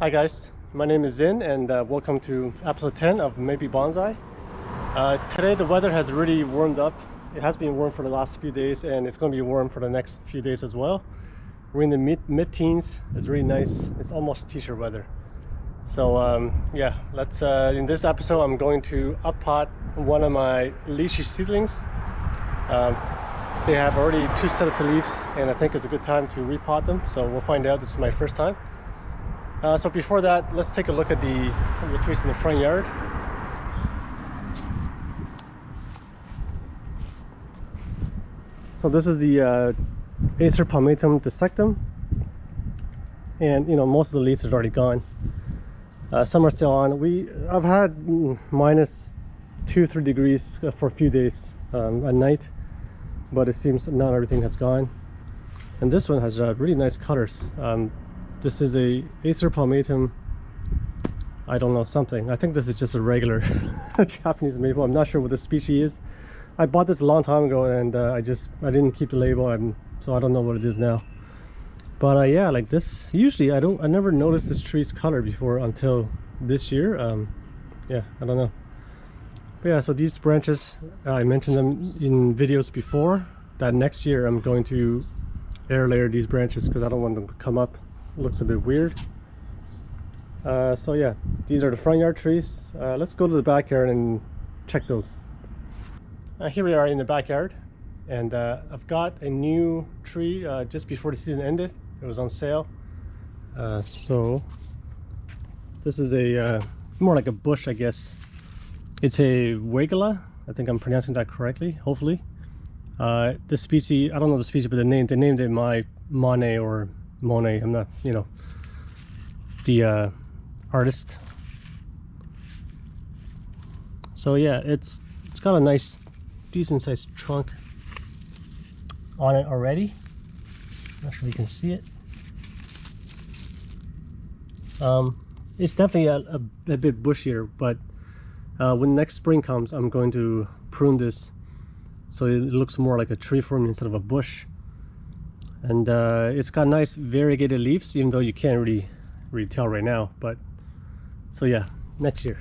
Hi guys, my name is Zin and welcome to episode 10 of Maybe Bonsai. Today the weather has really warmed up. It has been warm for the last few days and it's going to be warm for the next few days as well. We're in the mid-teens. It's really nice. It's almost t-shirt weather. So yeah, let's in this episode I'm going to uppot one of my Lychee seedlings. They have already 2 sets of leaves and I think it's a good time to repot them, so we'll find out. This is my first time. So before that, let's take a look at some of the trees in the front yard. So this is the Acer palmatum dissectum, and most of the leaves are already gone. Some are still on. I've had minus 2-3 degrees for a few days at night, but it seems not everything has gone. And this one has really nice colors. This is a Acer palmatum, I don't know, something. I think this is just a regular Japanese maple. I'm not sure what the species is. I bought this a long time ago and I didn't keep the label, so I don't know what it is now. But yeah, like this, usually I never noticed this tree's color before until this year. Yeah, I don't know. But yeah, so these branches, I mentioned them in videos before, that next year I'm going to air layer these branches because I don't want them to come up. Looks a bit weird. So yeah, these are the front yard trees. Let's go to the backyard and check those. Here we are in the backyard, and I've got a new tree just before the season ended. It was on sale. So this is a more like a bush, I guess. It's a Wegala. I think I'm pronouncing that correctly, hopefully. The species, I don't know the species, but they named it my Monet or Monet. I'm not, the artist. So yeah, it's got a nice, decent sized trunk on it already. Not sure if you can see it. It's definitely a bit bushier, but when next spring comes, I'm going to prune this so it looks more like a tree for me instead of a bush. And it's got nice variegated leaves, even though you can't really tell right now. But so yeah, next year.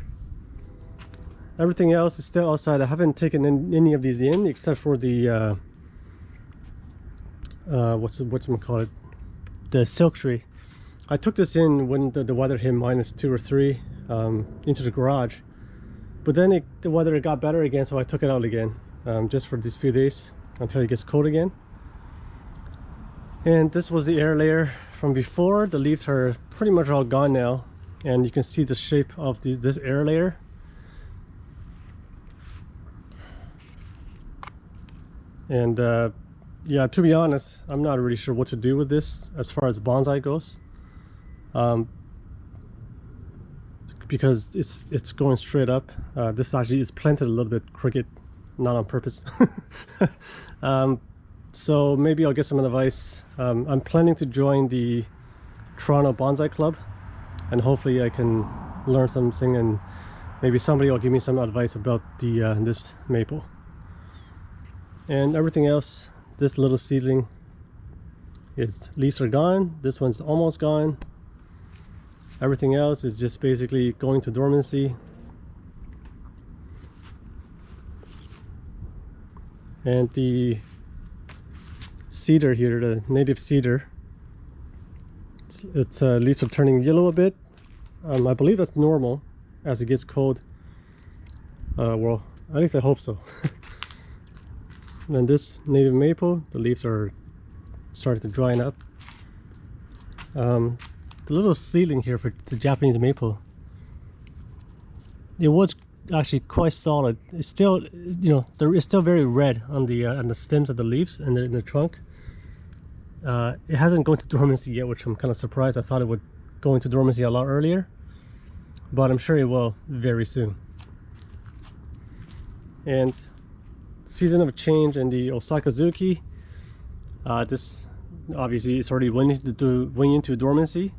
Everything else is still outside. I haven't taken any of these in except for the whatchamacallit, the silk tree. I took this in when the weather hit minus 2 or 3 into the garage, but then the weather got better again, so I took it out again just for these few days until it gets cold again. And this was the air layer from before. The leaves are pretty much all gone now, and you can see the shape of this air layer. And yeah, to be honest, I'm not really sure what to do with this as far as bonsai goes, because it's going straight up. This actually is planted a little bit crooked, not on purpose. So maybe I'll get some advice. I'm planning to join the Toronto Bonsai Club, and hopefully I can learn something, and maybe somebody will give me some advice about this maple. And everything else, this little seedling, its leaves are gone. This one's almost gone. Everything else is just basically going to dormancy. And the cedar here, the native cedar, its leaves are turning yellow a bit. I believe that's normal as it gets cold. Well, at least I hope so. And this native maple, the leaves are starting to dry up. The little seedling here for the Japanese maple, it was actually quite solid. It's still, it's still very red on the stems of the leaves and in the trunk. It hasn't gone to dormancy yet, which I'm kind of surprised. I thought it would go into dormancy a lot earlier, but I'm sure it will very soon. And season of change in the Osakazuki. This obviously is already went into dormancy,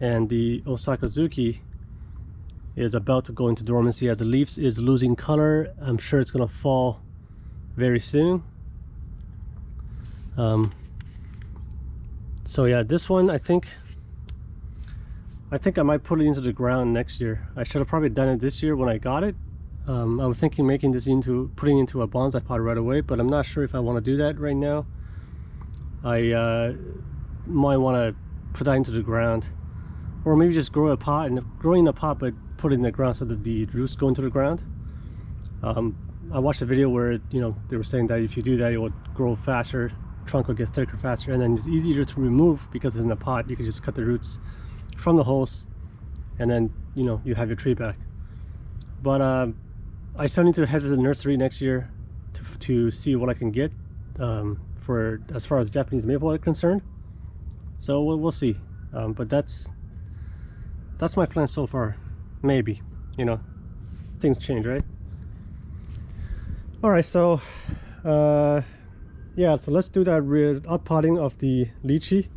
and the Osakazuki is about to go into dormancy as the leaves is losing color. I'm sure it's gonna fall very soon. So yeah, this one I think I think I might put it into the ground next year. I should have probably done it this year when I got it. I was thinking putting into a bonsai pot right away, but I'm not sure if I want to do that right now. I might want to put that into the ground, or maybe just grow growing in a pot but put it in the ground so that the roots go into the ground. I watched a video where they were saying that if you do that, it will grow faster, trunk will get thicker faster, and then it's easier to remove because it's in a pot. You can just cut the roots from the holes, and then you have your tree back. But I still need to head to the nursery next year to see what I can get for as far as Japanese maple are concerned. So we'll see. But that's my plan so far. Maybe, things change, right? All right, so yeah, so let's do that uppotting of the lychee,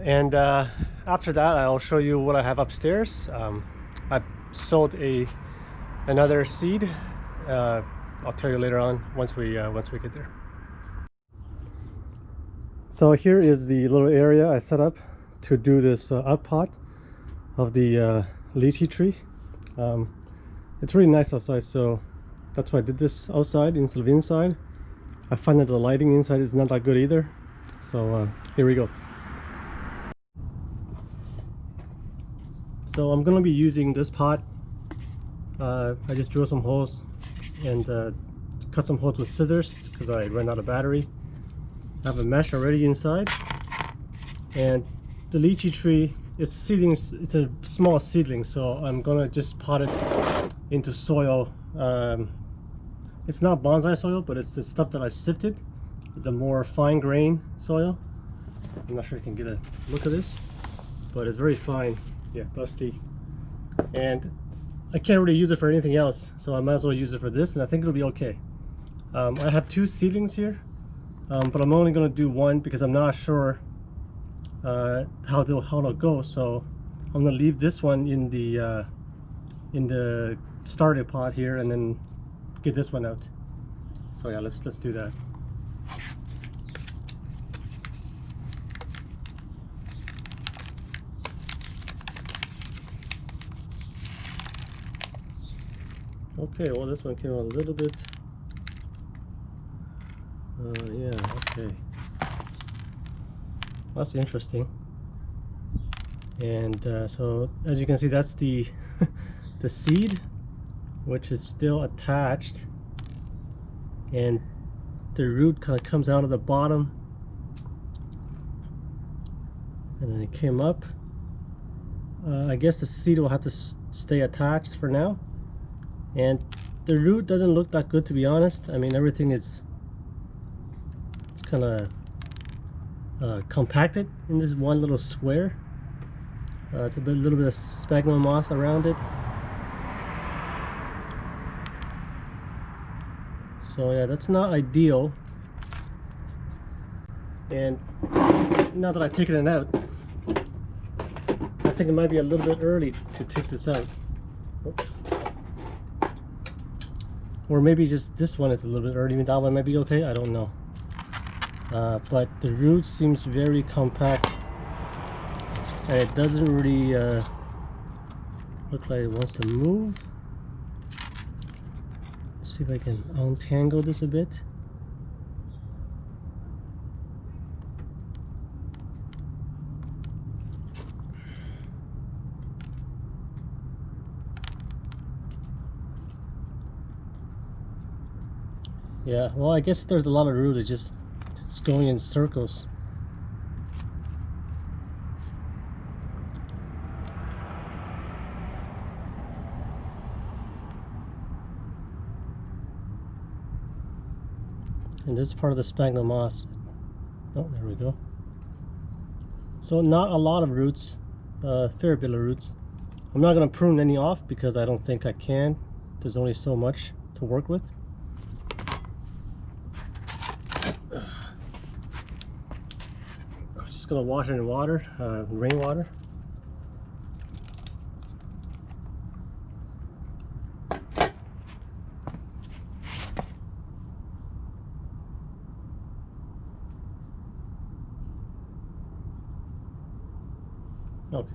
and after that I'll show you what I have upstairs. I sowed another seed. I'll tell you later on once we get there. So here is the little area I set up to do this uppot of the lychee tree. It's really nice outside, so that's why I did this outside instead of inside. I find that the lighting inside is not that good either. So here we go. So I'm gonna be using this pot. I just drilled some holes and cut some holes with scissors because I ran out of battery. I have a mesh already inside, and the lychee tree, it's seedlings. It's a small seedling, so I'm gonna just pot it into soil. It's not bonsai soil, but it's the stuff that I sifted, the more fine grain soil. I'm not sure you can get a look at this, but it's very fine. Yeah, dusty, and I can't really use it for anything else, so I might as well use it for this, and I think it'll be okay. I have 2 seedlings here, but I'm only going to do one because I'm not sure how it'll go. So I'm going to leave this one in the starter pot here, and then get this one out. So yeah, let's do that. Okay, well this one came out a little bit. Yeah, okay. That's interesting. And so as you can see, that's the the seed, which is still attached, and the root kind of comes out of the bottom, and then it came up. I guess the seed will have to stay attached for now, and the root doesn't look that good, to be honest. I mean, everything it's kind of compacted in this one little square. It's a little bit of sphagnum moss around it. So yeah, that's not ideal. And now that I've taken it out, I think it might be a little bit early to take this out. Oops. Or maybe just this one is a little bit early. That one might be okay, I don't know. But the root seems very compact, and it doesn't really look like it wants to move. Let's see if I can untangle this a bit. Yeah, well, I guess there's a lot of root. It's just going in circles. And this is part of the sphagnum moss. Oh, there we go. So not a lot of roots, fair bit of roots. I'm not going to prune any off because I don't think I can. There's only so much to work with. I'm just going to wash it in water, rainwater. Okay.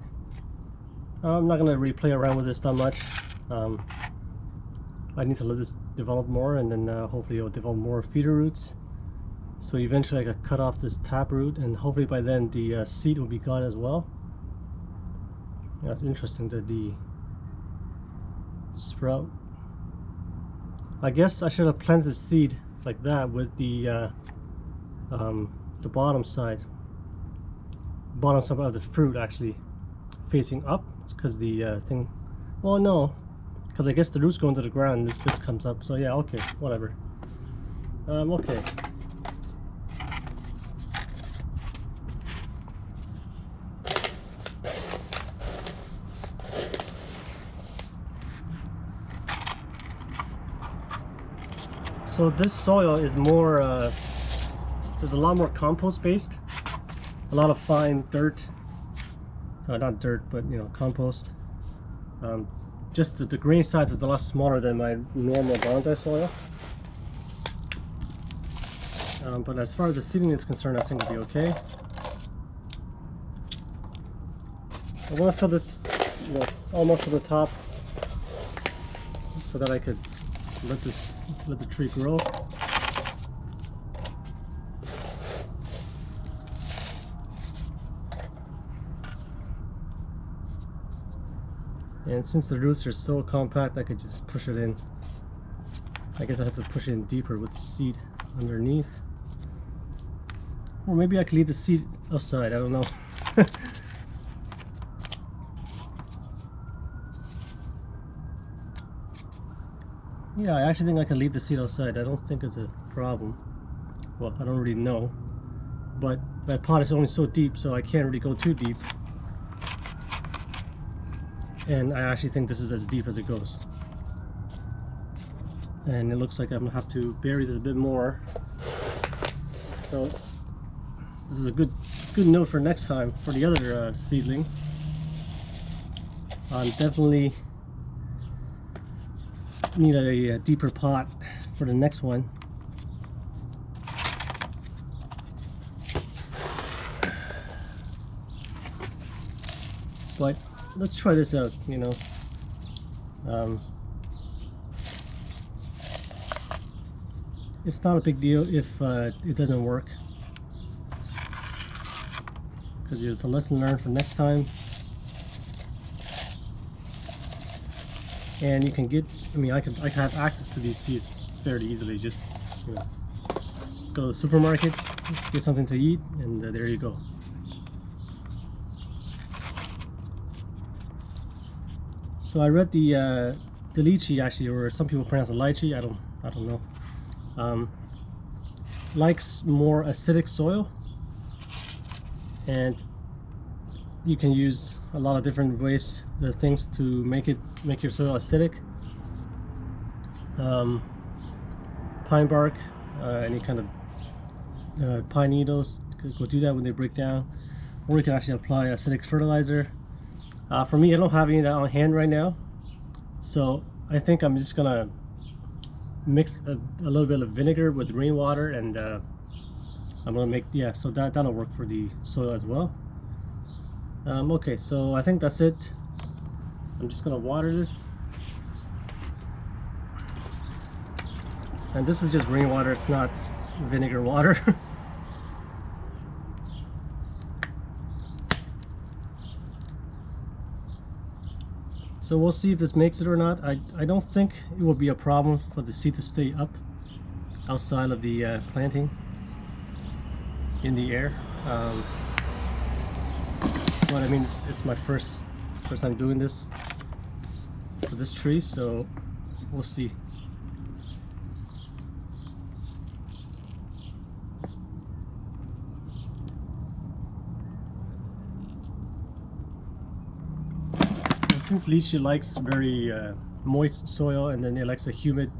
I'm not gonna really play around with this that much. I need to let this develop more, and then hopefully it'll develop more feeder roots. So eventually I can cut off this tap root, and hopefully by then the seed will be gone as well. Yeah, it's interesting that the sprout. I guess I should have planted the seed like that with the bottom side of the fruit actually facing up, because the thing. Well, no, because I guess the roots go into the ground and this comes up. So yeah, okay, whatever. Okay. So this soil is more, there's a lot more compost based, a lot of fine dirt, not dirt, but you know, compost. Just the grain size is a lot smaller than my normal bonsai soil. But as far as the seeding is concerned, I think it'll be okay. I want to fill this, you know, almost to the top, so that I could let the tree grow. And since the roots are so compact, I could just push it in. I guess I have to push it in deeper with the seed underneath. Or maybe I could leave the seed outside, I don't know. Yeah, I actually think I can leave the seed outside. I don't think it's a problem. Well, I don't really know. But my pot is only so deep, so I can't really go too deep. And I actually think this is as deep as it goes. And it looks like I'm gonna have to bury this a bit more. So this is a good note for next time for the other seedling. Definitely need a deeper pot for the next one. But let's try this out, you know. It's not a big deal if it doesn't work, because it's a lesson learned for next time. And you can get, I mean, I can have access to these seeds fairly easily. Just, you know, go to the supermarket, get something to eat, and there you go. So I read the lychee, actually, or some people pronounce it lychee. I don't know. Likes more acidic soil, and you can use a lot of different ways, things to make your soil acidic. Pine bark, any kind of pine needles, go do that when they break down, or you can actually apply acidic fertilizer. For me, I don't have any of that on hand right now, so I think I'm just gonna mix a little bit of vinegar with rainwater, and I'm gonna make, yeah, so that'll work for the soil as well. Okay, so I think that's it. I'm just gonna water this, and this is just rainwater, it's not vinegar water. So we'll see if this makes it or not. I don't think it will be a problem for the seed to stay up outside of the planting in the air. But I mean, it's my first time doing this for this tree, so we'll see. Since lychee likes very moist soil, and then it likes a humid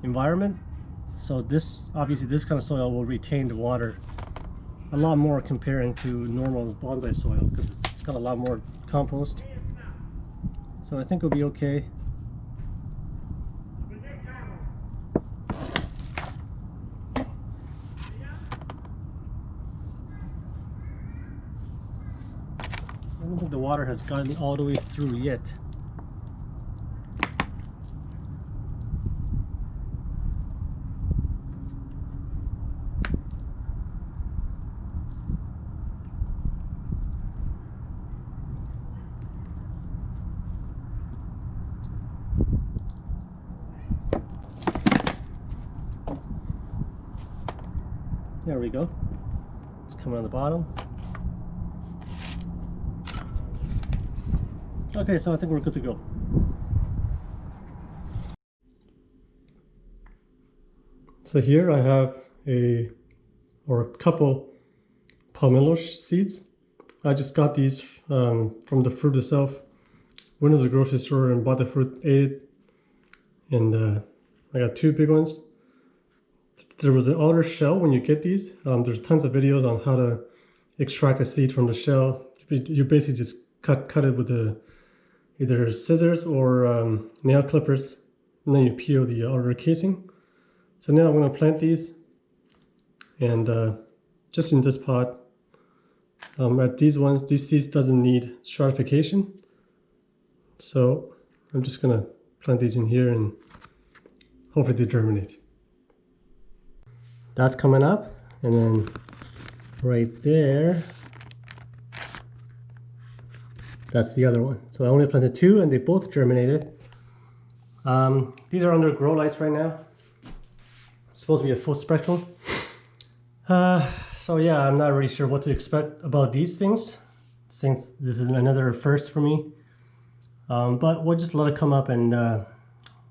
environment, so obviously this kind of soil will retain the water a lot more comparing to normal bonsai soil, because it's got a lot more compost. So I think it'll be okay. I don't think the water has gotten all the way through yet. There we go. It's coming on the bottom. Okay, so I think we're good to go. So here I have a couple pomelo seeds. I just got these from the fruit itself. Went to the grocery store and bought the fruit, ate it, and I got 2 big ones. There was an outer shell when you get these. There's tons of videos on how to extract a seed from the shell. You basically just cut it with either scissors or nail clippers, and then you peel the outer casing. So now I'm going to plant these, and just in this pot. At these seeds doesn't need stratification, so I'm just going to plant these in here and hopefully they germinate. That's coming up, and then right there, that's the other one. So I only planted 2 and they both germinated. These are under grow lights right now. It's supposed to be a full spectrum. So yeah, I'm not really sure what to expect about these things, since this is another first for me. But we'll just let it come up and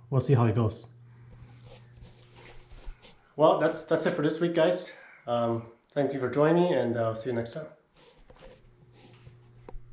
we'll see how it goes. Well, that's it for this week, guys. Thank you for joining me, and I'll see you next time.